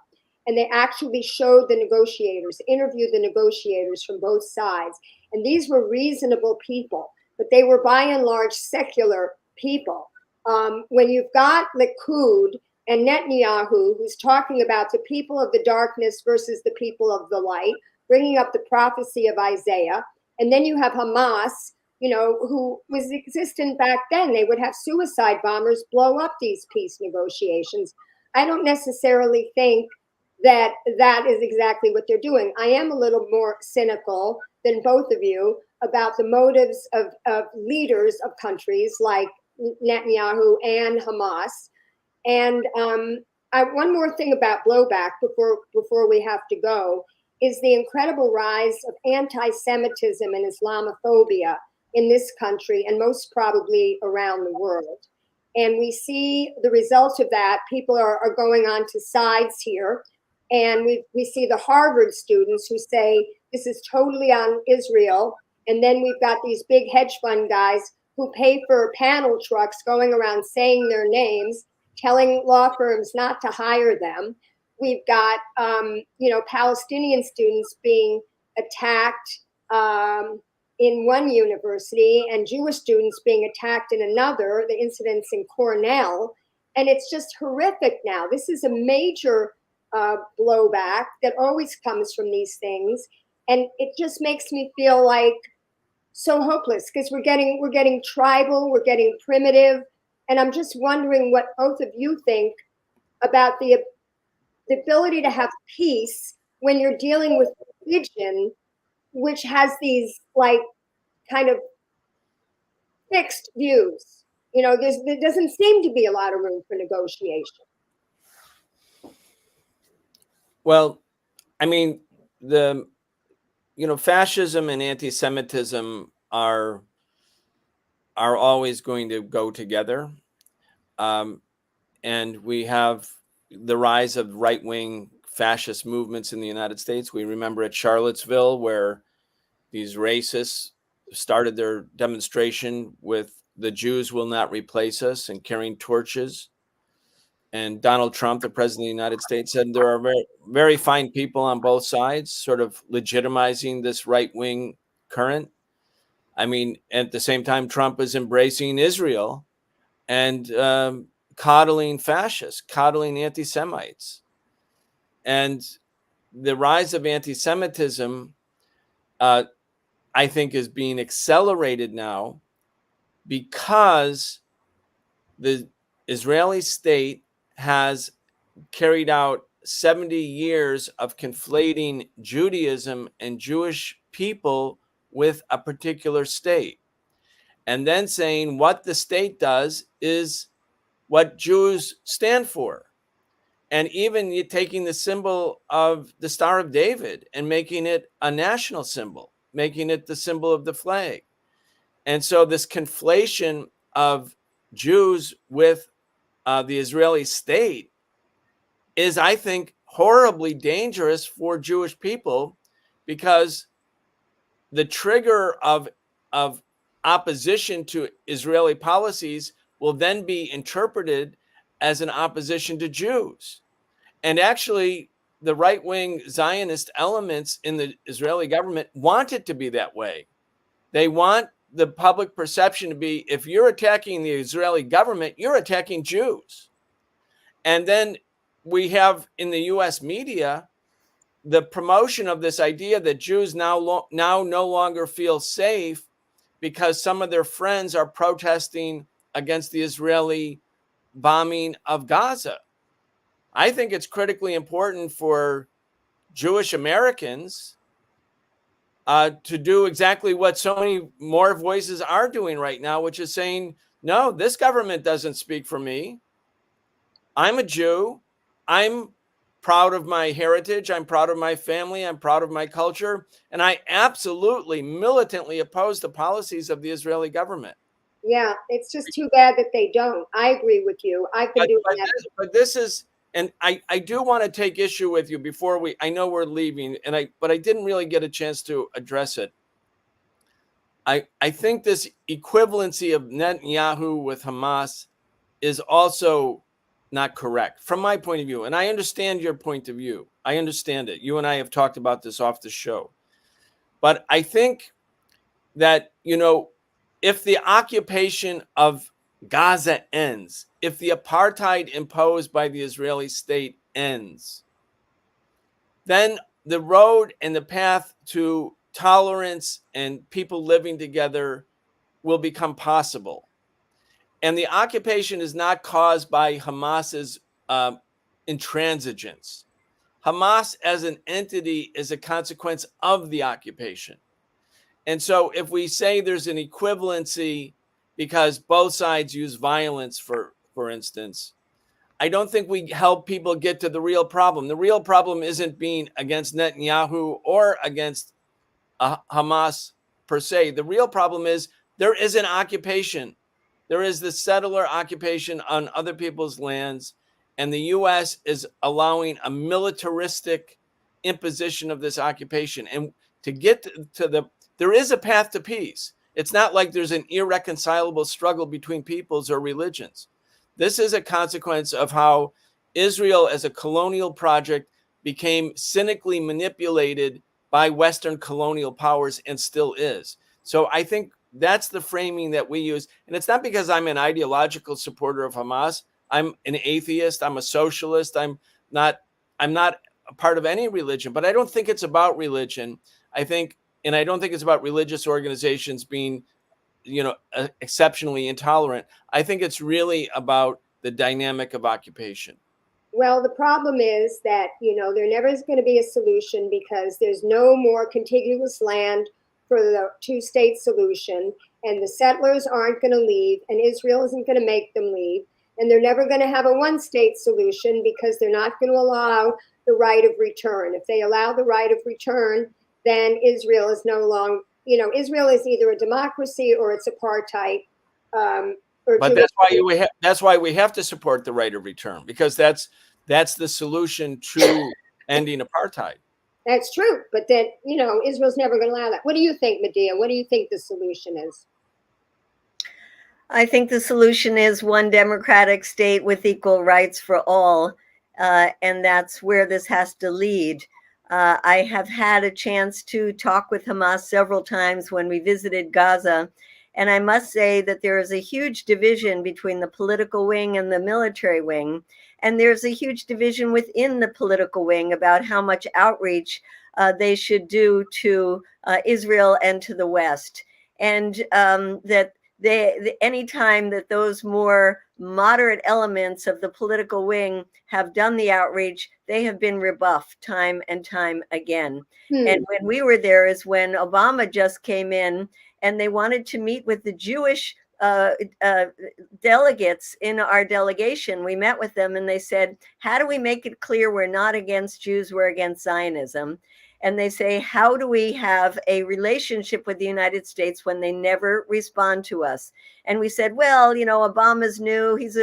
And they actually showed the negotiators, interviewed the negotiators from both sides. And these were reasonable people, but they were by and large secular people. When you've got Likud and Netanyahu, who's talking about the people of the darkness versus the people of the light, bringing up the prophecy of Isaiah. And then you have Hamas, who was existent back then. They would have suicide bombers blow up these peace negotiations. I don't necessarily think that that is exactly what they're doing. I am a little more cynical than both of you about the motives of leaders of countries like Netanyahu and Hamas. And one more thing about blowback before we have to go is the incredible rise of anti-Semitism and Islamophobia in this country and most probably around the world. And we see the result of that. People are going on to sides here. And we see the Harvard students who say this is totally on Israel. And then we've got these big hedge fund guys who pay for panel trucks going around saying their names, telling law firms not to hire them. We've got, Palestinian students being attacked in one university and Jewish students being attacked in another, the incidents in Cornell. And it's just horrific now. This is a major blowback that always comes from these things. And it just makes me feel like so hopeless because we're getting tribal, we're getting primitive. And I'm just wondering what both of you think about the ability to have peace when you're dealing with religion, which has these like kind of fixed views. There doesn't seem to be a lot of room for negotiation. Well, I mean, fascism and anti-Semitism are always going to go together. And we have the rise of right-wing fascist movements in the United States. We remember at Charlottesville where these racists started their demonstration with "the Jews will not replace us" and carrying torches. And Donald Trump, the president of the United States, said there are very, very fine people on both sides, sort of legitimizing this right-wing current. I mean, at the same time, Trump is embracing Israel and coddling fascists, coddling anti-Semites. And the rise of anti-Semitism, I think, is being accelerated now because the Israeli state has carried out 70 years of conflating Judaism and Jewish people with a particular state, and then saying what the state does is what Jews stand for. And even taking the symbol of the Star of David and making it a national symbol, making it the symbol of the flag. And so this conflation of Jews with the Israeli state is, I think, horribly dangerous for Jewish people, because the trigger of opposition to Israeli policies will then be interpreted as an opposition to Jews. And actually, the right-wing Zionist elements in the Israeli government want it to be that way. They want the public perception to be, if you're attacking the Israeli government, you're attacking Jews. And then we have in the US media the promotion of this idea that Jews now no longer feel safe because some of their friends are protesting against the Israeli bombing of Gaza. I think it's critically important for Jewish Americans to do exactly what so many more voices are doing right now, which is saying, no, this government doesn't speak for me. I'm a Jew. I'm proud of my heritage. I'm proud of my family. I'm proud of my culture. And I absolutely militantly oppose the policies of the Israeli government. Yeah, it's just too bad that they don't. I agree with you. I've been doing that. But this is, and I do want to take issue with you before I know we're leaving, but I didn't really get a chance to address it. I think this equivalency of Netanyahu with Hamas is also not correct from my point of view. And I understand your point of view. I understand it. You and I have talked about this off the show. But I think that, if the occupation of Gaza ends, if the apartheid imposed by the Israeli state ends, then the road and the path to tolerance and people living together will become possible. And the occupation is not caused by Hamas's intransigence. Hamas as an entity is a consequence of the occupation. And so if we say there's an equivalency because both sides use violence, for instance, I don't think we help people get to the real problem. The real problem isn't being against Netanyahu or against Hamas per se. The real problem is there is an occupation. There is the settler occupation on other people's lands, and the U.S. is allowing a militaristic imposition of this occupation. And to get there is a path to peace. It's not like there's an irreconcilable struggle between peoples or religions. This is a consequence of how Israel as a colonial project became cynically manipulated by Western colonial powers and still is. So I think that's the framing that we use. And it's not because I'm an ideological supporter of Hamas. I'm an atheist. I'm a socialist. I'm not a part of any religion, but I don't think it's about religion. I don't think it's about religious organizations being, exceptionally intolerant. I think it's really about the dynamic of occupation. Well, the problem is that, there never is going to be a solution because there's no more contiguous land for the two-state solution, and the settlers aren't going to leave, and Israel isn't going to make them leave, and they're never going to have a one-state solution because they're not going to allow the right of return. If they allow the right of return, then Israel is no longer, Israel is either a democracy or it's apartheid. But that's why we have to support the right of return, because that's the solution to ending apartheid. That's true, but then Israel's never going to allow that. What do you think, Medea? What do you think the solution is? I think the solution is one democratic state with equal rights for all, and that's where this has to lead. I have had a chance to talk with Hamas several times when we visited Gaza, and I must say that there is a huge division between the political wing and the military wing, and there's a huge division within the political wing about how much outreach they should do to Israel and to the West, and that any time that those more moderate elements of the political wing have done the outreach, they have been rebuffed time and time again. And when we were there is when Obama just came in and they wanted to meet with the Jewish delegates in our delegation. We met with them and they said, how do we make it clear we're not against Jews, we're against Zionism? And they say, how do we have a relationship with the United States when they never respond to us? And we said, well, Obama's new. He's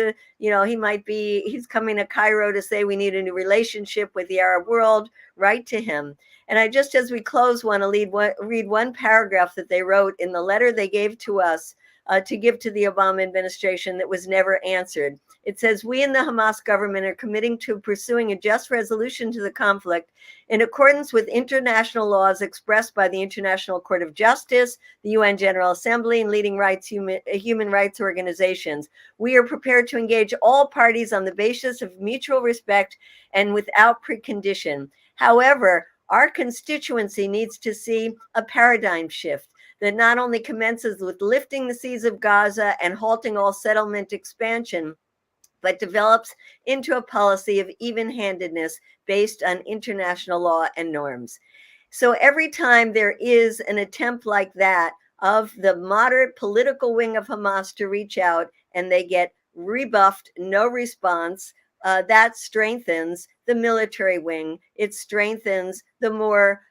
coming to Cairo to say we need a new relationship with the Arab world. Write to him. And I just, as we close, want to read one paragraph that they wrote in the letter they gave to us to give to the Obama administration that was never answered. It says, we in the Hamas government are committing to pursuing a just resolution to the conflict in accordance with international laws expressed by the International Court of Justice, the UN General Assembly, and leading human rights organizations. We are prepared to engage all parties on the basis of mutual respect and without precondition. However, our constituency needs to see a paradigm shift that not only commences with lifting the siege of Gaza and halting all settlement expansion, but develops into a policy of even-handedness based on international law and norms. So every time there is an attempt like that of the moderate political wing of Hamas to reach out and they get rebuffed, no response, that strengthens the military wing. It strengthens the more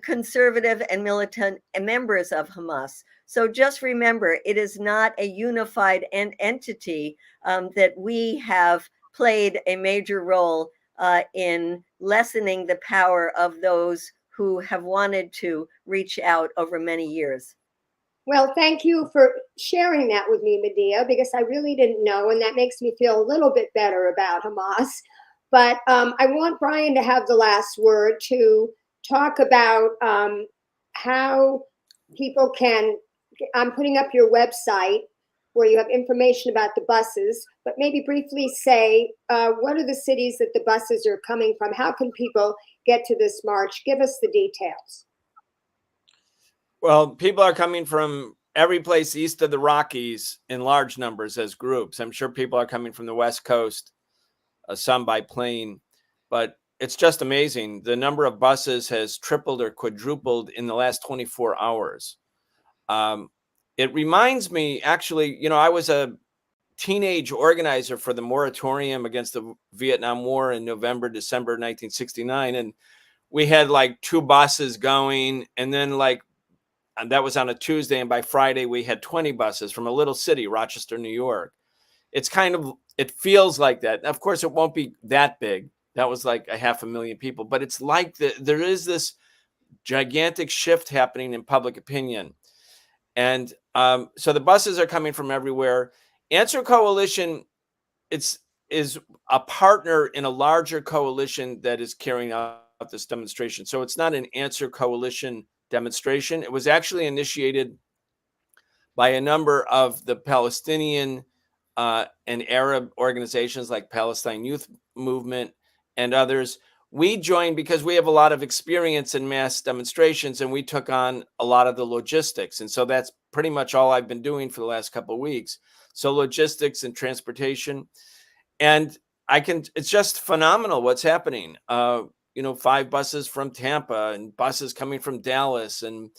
conservative and militant members of Hamas. So just remember, it is not a unified entity that we have played a major role in lessening the power of those who have wanted to reach out over many years. Well, thank you for sharing that with me, Medea, because I really didn't know, and that makes me feel a little bit better about Hamas. But I want Brian to have the last word to talk about how people can, I'm putting up your website where you have information about the buses, but maybe briefly say, what are the cities that the buses are coming from? How can people get to this march? Give us the details. Well, people are coming from every place east of the Rockies in large numbers as groups. I'm sure people are coming from the West Coast, some by plane, but it's just amazing. The number of buses has tripled or quadrupled in the last 24 hours. It reminds me, actually, I was a teenage organizer for the moratorium against the Vietnam War in November, December 1969. And we had like 2 buses going, and then and that was on a Tuesday. And by Friday, we had 20 buses from a little city, Rochester, New York. It feels like that. Of course, it won't be that big. That was like 500,000 people, but it's like there is this gigantic shift happening in public opinion. And so the buses are coming from everywhere. Answer Coalition is a partner in a larger coalition that is carrying out this demonstration. So it's not an Answer Coalition demonstration. It was actually initiated by a number of the Palestinian and Arab organizations like Palestine Youth Movement and others. We joined because we have a lot of experience in mass demonstrations, and we took on a lot of the logistics. And so that's pretty much all I've been doing for the last couple of weeks. So logistics and transportation. And it's just phenomenal what's happening. 5 buses from Tampa and buses coming from Dallas. And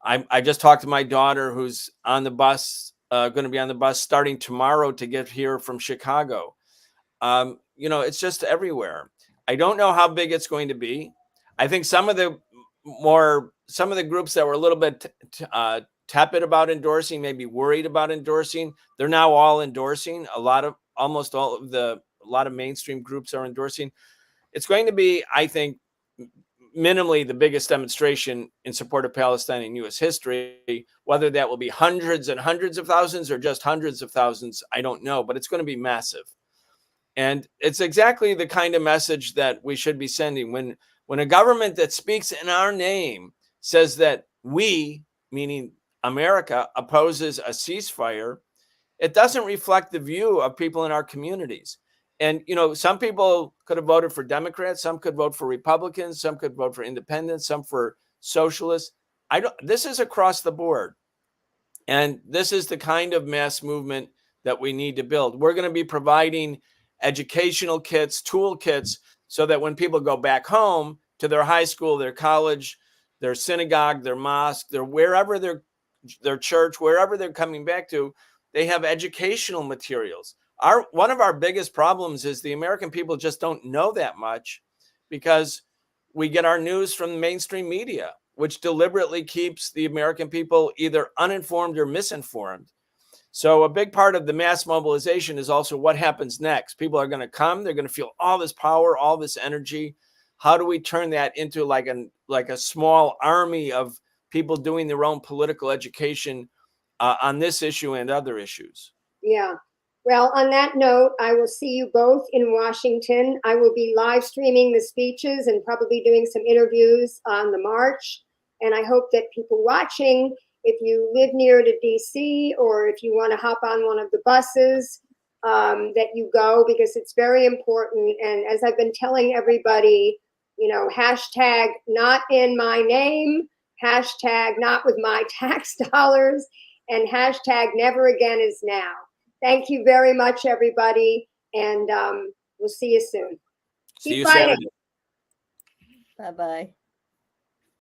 I just talked to my daughter who's on the bus, going to be on the bus starting tomorrow to get here from Chicago. It's just everywhere. I don't know how big it's going to be. I think some of the groups that were a little bit tepid about endorsing, maybe worried about endorsing, they're now all endorsing. A lot of mainstream groups are endorsing. It's going to be, I think, minimally the biggest demonstration in support of Palestine in U.S. history. Whether that will be hundreds and hundreds of thousands or just hundreds of thousands, I don't know, but it's going to be massive. And it's exactly the kind of message that we should be sending. When a government that speaks in our name says that we, meaning America, opposes a ceasefire, it doesn't reflect the view of people in our communities. And, some people could have voted for Democrats, some could vote for Republicans, some could vote for independents, some for socialists. This is across the board. And this is the kind of mass movement that we need to build. We're going to be providing educational kits, tool kits, so that when people go back home to their high school, their college, their synagogue, their mosque, their church, wherever they're coming back to, they have educational materials. One of our biggest problems is the American people just don't know that much because we get our news from the mainstream media, which deliberately keeps the American people either uninformed or misinformed. So a big part of the mass mobilization is also what happens next. People are going to come. They're going to feel all this power, all this energy. How do we turn that into like a small army of people doing their own political education on this issue and other issues? Yeah. Well, on that note, I will see you both in Washington. I will be live streaming the speeches and probably doing some interviews on the march. And I hope that people watching, if you live near to DC or if you want to hop on one of the buses, that you go, because it's very important. And as I've been telling everybody, hashtag not in my name, hashtag not with my tax dollars, and hashtag never again is now. Thank you very much, everybody. And we'll see you soon. See you fighting. Saturday. Bye-bye.